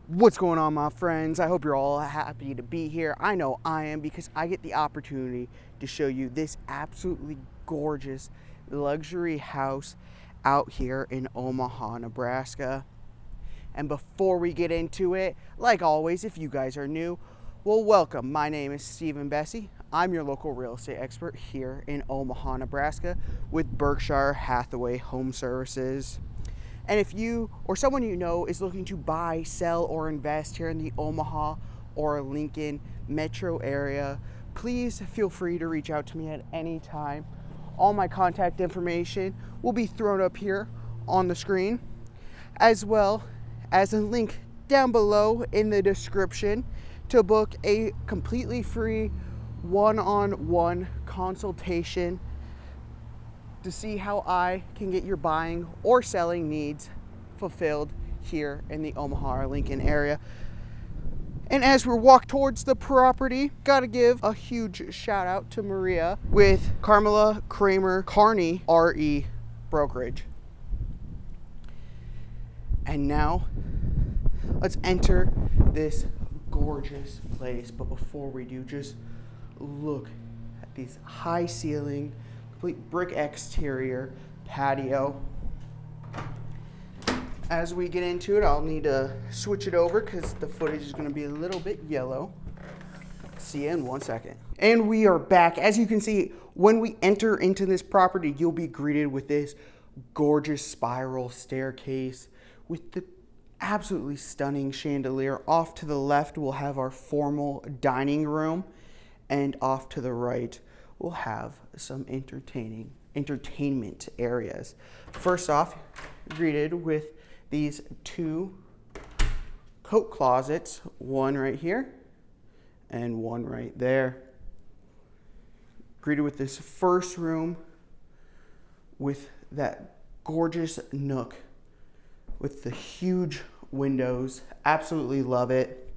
What's going on, my friends? I hope you're all happy to be here. I know I am, because I get the opportunity to show you this absolutely gorgeous luxury house out here in Omaha, Nebraska. And before we get into it, like always, if you guys are new, well, welcome. My name is Besse. I'm your local real estate expert here in Omaha, Nebraska with Berkshire Hathaway Home Services. And if you or someone you know is looking to buy, sell, or invest here in the Omaha or Lincoln metro area, please feel free to reach out to me at any time. All my contact information will be thrown up here on the screen, as well as a link down below in the description to book a completely free one-on-one consultation to see how I can get your buying or selling needs fulfilled here in the Omaha or Lincoln area. And as we walk towards the property, gotta give a huge shout out to Maria with Carmela Kramer Carney RE Brokerage. And now let's enter this gorgeous place. But before we do, just look at these high ceiling, complete brick exterior patio. As we get into it, I'll need to switch it over because the footage is going to be a little bit yellow. See you in 1 second. And we are back. As you can see, when we enter into this property, you'll be greeted with this gorgeous spiral staircase with the absolutely stunning chandelier. Off to the left, we'll have our formal dining room, and off to the right, we'll have some entertainment areas. First off, greeted with these two coat closets, one right here and one right there. Greeted with this first room with that gorgeous nook with the huge windows. Absolutely love it.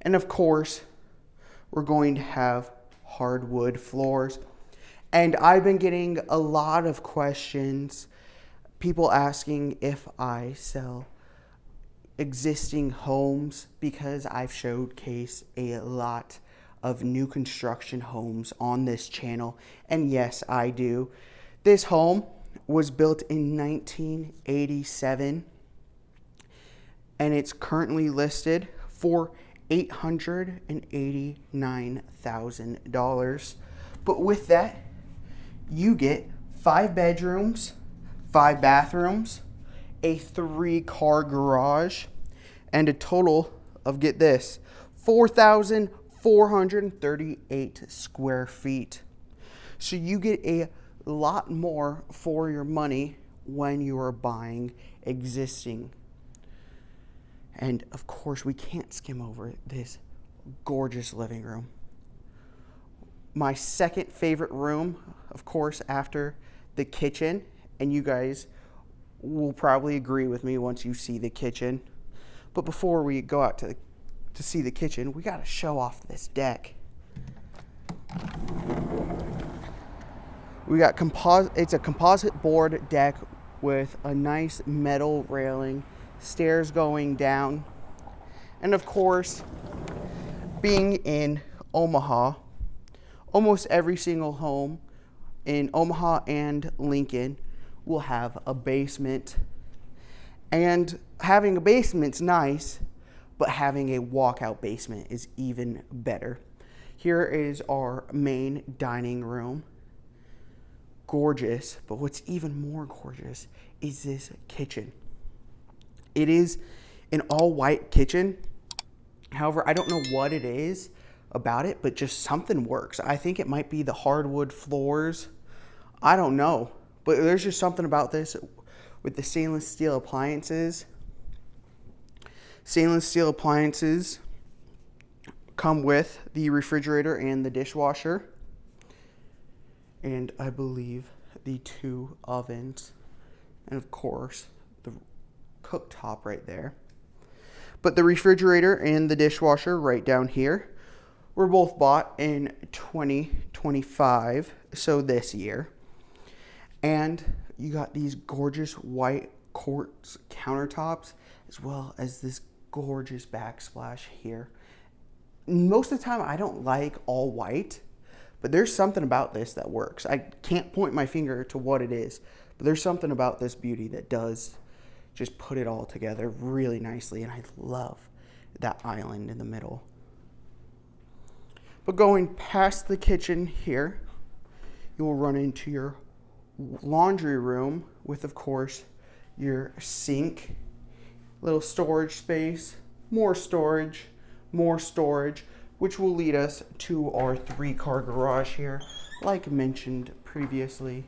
And of course, we're going to have hardwood floors. And I've been getting a lot of questions, people asking if I sell existing homes, because I've showcased a lot of new construction homes on this channel. And yes, I do. This home was built in 1987, and it's currently listed for $889,000. But with that, you get 5 bedrooms, 5 bathrooms, a 3-car garage, and a total of, get this, 4,438 square feet. So you get a lot more for your money when you are buying existing. And of course, we can't skim over this gorgeous living room. My second favorite room, of course, after the kitchen, and you guys will probably agree with me once you see the kitchen. But before we go out to see the kitchen, we got to show off this deck. We got it's a composite board deck with a nice metal railing, stairs going down. And of course, being in Omaha, almost every single home in Omaha and Lincoln will have a basement. And having a basement's nice, but having a walkout basement is even better. Here is our main dining room. Gorgeous, but what's even more gorgeous is this kitchen. It is an all-white kitchen. However, I don't know what it is about it, but just something works. I think it might be the hardwood floors. I don't know, but there's just something about this with the stainless steel appliances. Stainless steel appliances come with the refrigerator and the dishwasher, and I believe the 2 ovens, and of course the cooktop right there. But the refrigerator and the dishwasher right down here were both bought in 2025, so this year. And you got these gorgeous white quartz countertops, as well as this gorgeous backsplash here. Most of the time I don't like all white, but there's something about this that works. I can't point my finger to what it is, but there's something about this beauty that does just put it all together really nicely, and I love that island in the middle. But going past the kitchen here, you will run into your laundry room with, of course, your sink, little storage space, more storage, which will lead us to our 3-car garage here, like mentioned previously.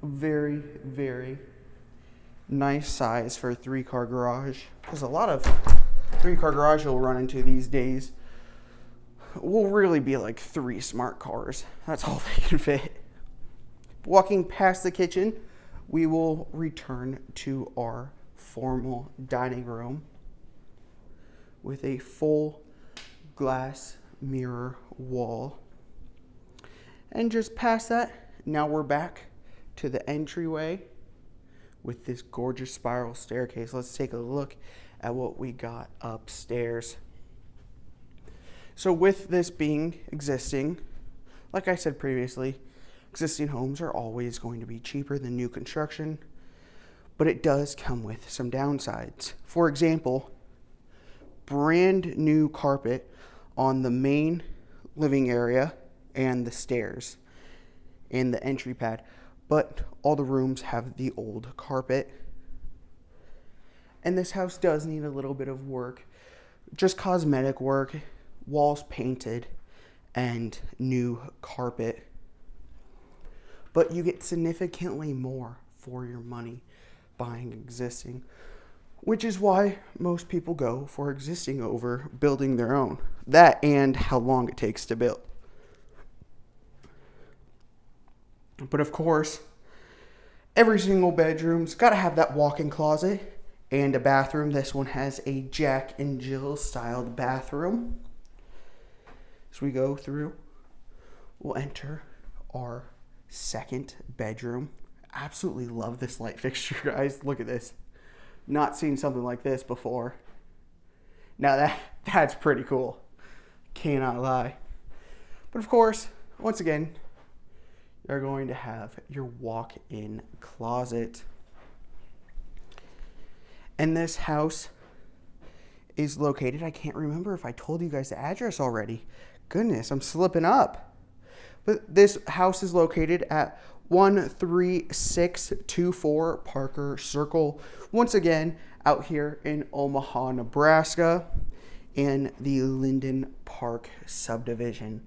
Very, very nice size for a 3-car garage, because a lot of 3-car garage you'll run into these days will really be like 3 smart cars. That's all they can fit. Walking past the kitchen, we will return to our formal dining room with a full glass mirror wall. And just past that, now we're back to the entryway with this gorgeous spiral staircase. Let's take a look at what we got upstairs. So with this being existing, like I said previously, existing homes are always going to be cheaper than new construction, but it does come with some downsides. For example, brand new carpet on the main living area and the stairs and the entry pad, but all the rooms have the old carpet. And this house does need a little bit of work, just cosmetic work, walls painted, and new carpet. But you get significantly more for your money buying existing, which is why most people go for existing over building their own. That and how long it takes to build. But of course, every single bedroom's got to have that walk-in closet and a bathroom. This one has a Jack and Jill styled bathroom. As we go through, we'll enter our second bedroom. Absolutely love this light fixture, guys. Look at this. Not seen something like this before. Now that's pretty cool. Cannot lie. But of course, once again, you're going to have your walk-in closet. And this house is located, I can't remember if I told you guys the address already. Goodness, I'm slipping up. But this house is located at 13624 Parker Circle. Once again, out here in Omaha, Nebraska, in the Linden Park subdivision.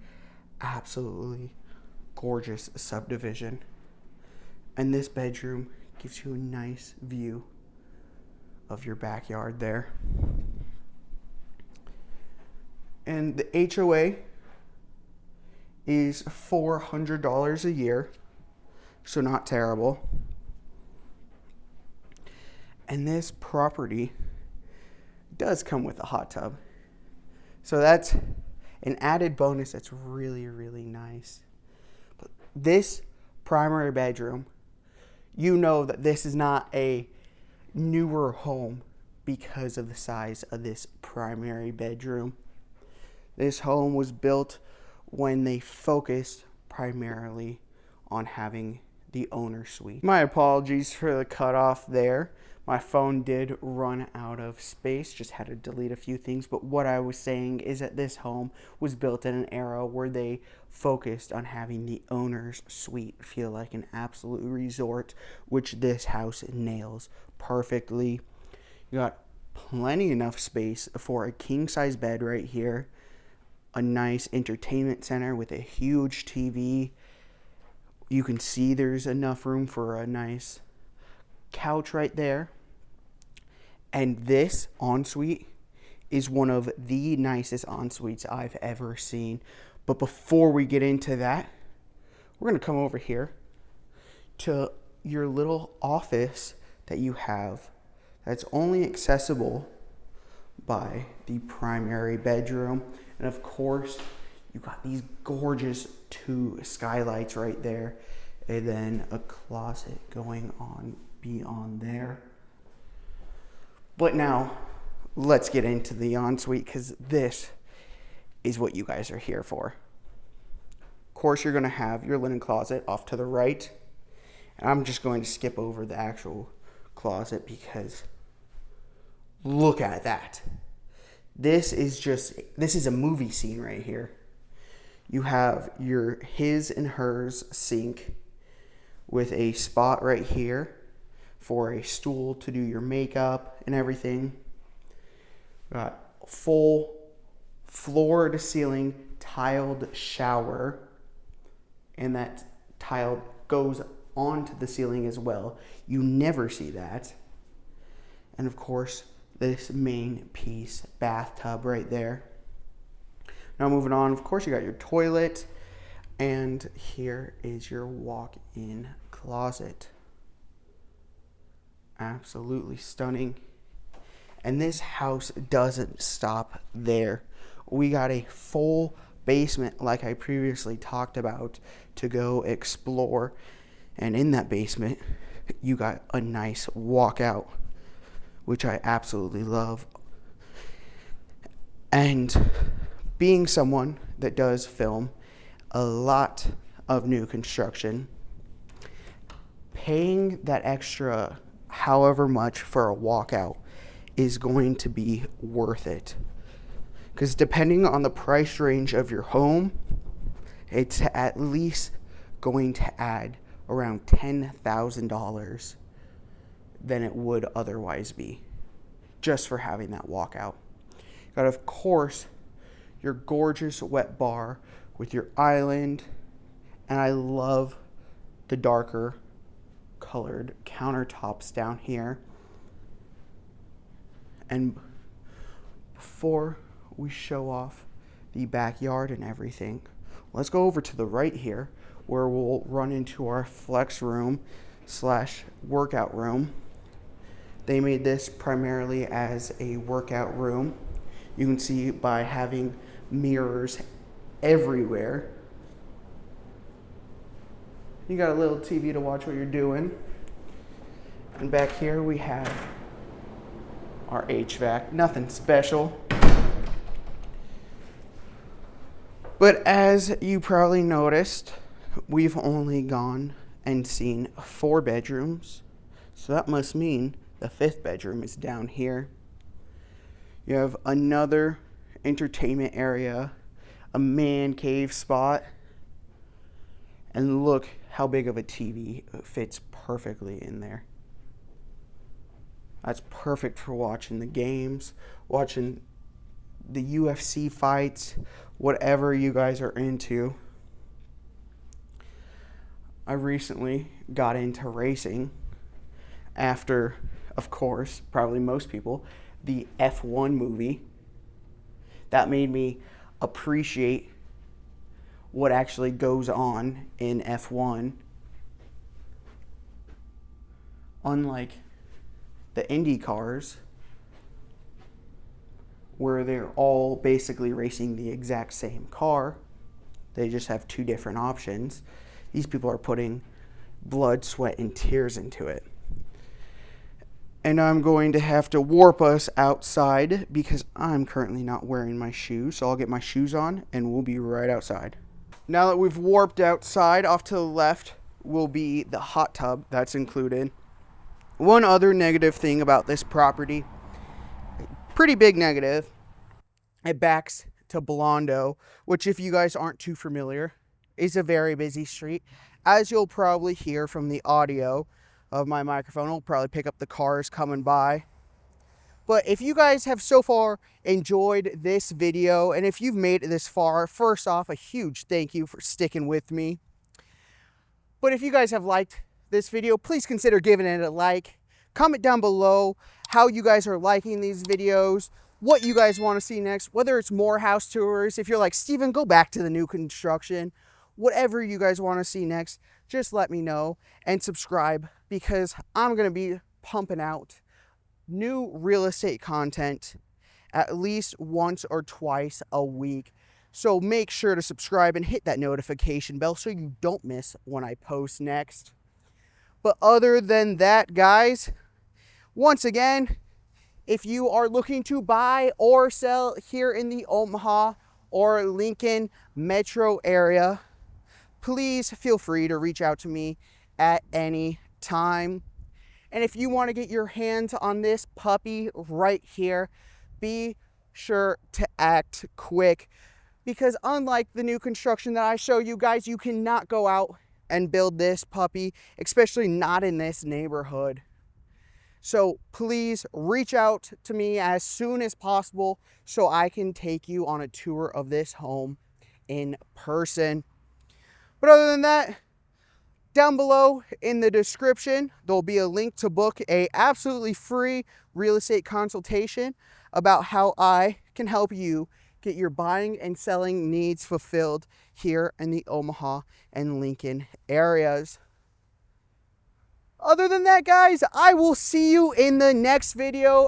Absolutely gorgeous subdivision. And this bedroom gives you a nice view of your backyard there. And the HOA is $400 a year, so not terrible. And this property does come with a hot tub. So that's an added bonus that's really, really nice. But this primary bedroom, you know that this is not a newer home because of the size of this primary bedroom. This home was built when they focused primarily on having the owner suite. My apologies for the cutoff there. My phone did run out of space, just had to delete a few things. But what I was saying is that this home was built in an era where they focused on having the owner's suite feel like an absolute resort, which this house nails perfectly. You got plenty enough space for a king-size bed right here, a nice entertainment center with a huge TV. You can see there's enough room for a nice couch right there. And this ensuite is one of the nicest ensuites I've ever seen. But before we get into that, we're going to come over here to your little office that you have that's only accessible by the primary bedroom. And of course, you got these gorgeous 2 skylights right there, and then a closet going on beyond there. But now, let's get into the ensuite, because this is what you guys are here for. Of course, you're going to have your linen closet off to the right. And I'm just going to skip over the actual closet because look at that. This is a movie scene right here. You have your his and hers sink with a spot right here for a stool to do your makeup and everything. Got full floor to ceiling tiled shower, and that tile goes onto the ceiling as well. You never see that. And of course, this main piece bathtub right there. Now moving on, of course, you got your toilet, and here is your walk-in closet. Absolutely stunning. And this house doesn't stop there. We got a full basement, like I previously talked about, to go explore. And in that basement, you got a nice walkout, which I absolutely love. And being someone that does film a lot of new construction, paying that extra however much for a walkout is going to be worth it. Because depending on the price range of your home, it's at least going to add around $10,000 than it would otherwise be, just for having that walkout. Got, of course, your gorgeous wet bar with your island, and I love the darker colored countertops down here. And before we show off the backyard and everything, let's go over to the right here, where we'll run into our flex room / workout room. They made this primarily as a workout room. You can see by having mirrors everywhere. You got a little TV to watch what you're doing. And back here we have our HVAC. Nothing special. But as you probably noticed, we've only gone and seen 4 bedrooms. So that must mean the 5th bedroom is down here. You have another entertainment area, a man cave spot. And look how big of a TV fits perfectly in there. That's perfect for watching the games, watching the UFC fights, whatever you guys are into. I recently got into racing after, of course, probably most people, the F1 movie. That made me appreciate what actually goes on in F1. Unlike the Indy cars, where they're all basically racing the exact same car, they just have 2 different options. These people are putting blood, sweat, and tears into it. And I'm going to have to warp us outside because I'm currently not wearing my shoes. So I'll get my shoes on and we'll be right outside. Now that we've warped outside, off to the left will be the hot tub that's included. One other negative thing about this property, pretty big negative, it backs to Blondo, which, if you guys aren't too familiar, is a very busy street. As you'll probably hear from the audio of my microphone, it'll probably pick up the cars coming by. But if you guys have so far enjoyed this video, and if you've made it this far, first off, a huge thank you for sticking with me. But if you guys have liked this video, please consider giving it a like. Comment down below how you guys are liking these videos, what you guys want to see next, whether it's more house tours, if you're like, Steven, go back to the new construction, whatever you guys want to see next, just let me know and subscribe, because I'm going to be pumping out new real estate content at least once or twice a week. So make sure to subscribe and hit that notification bell so you don't miss when I post next. But other than that, guys, once again, if you are looking to buy or sell here in the Omaha or Lincoln metro area, please feel free to reach out to me at any time. And if you want to get your hands on this puppy right here, be sure to act quick, because unlike the new construction that I show you guys, you cannot go out and build this puppy, especially not in this neighborhood. So please reach out to me as soon as possible so I can take you on a tour of this home in person. But other than that, down below in the description, there'll be a link to book a absolutely free real estate consultation about how I can help you get your buying and selling needs fulfilled here in the Omaha and Lincoln areas. Other than that, guys, I will see you in the next video.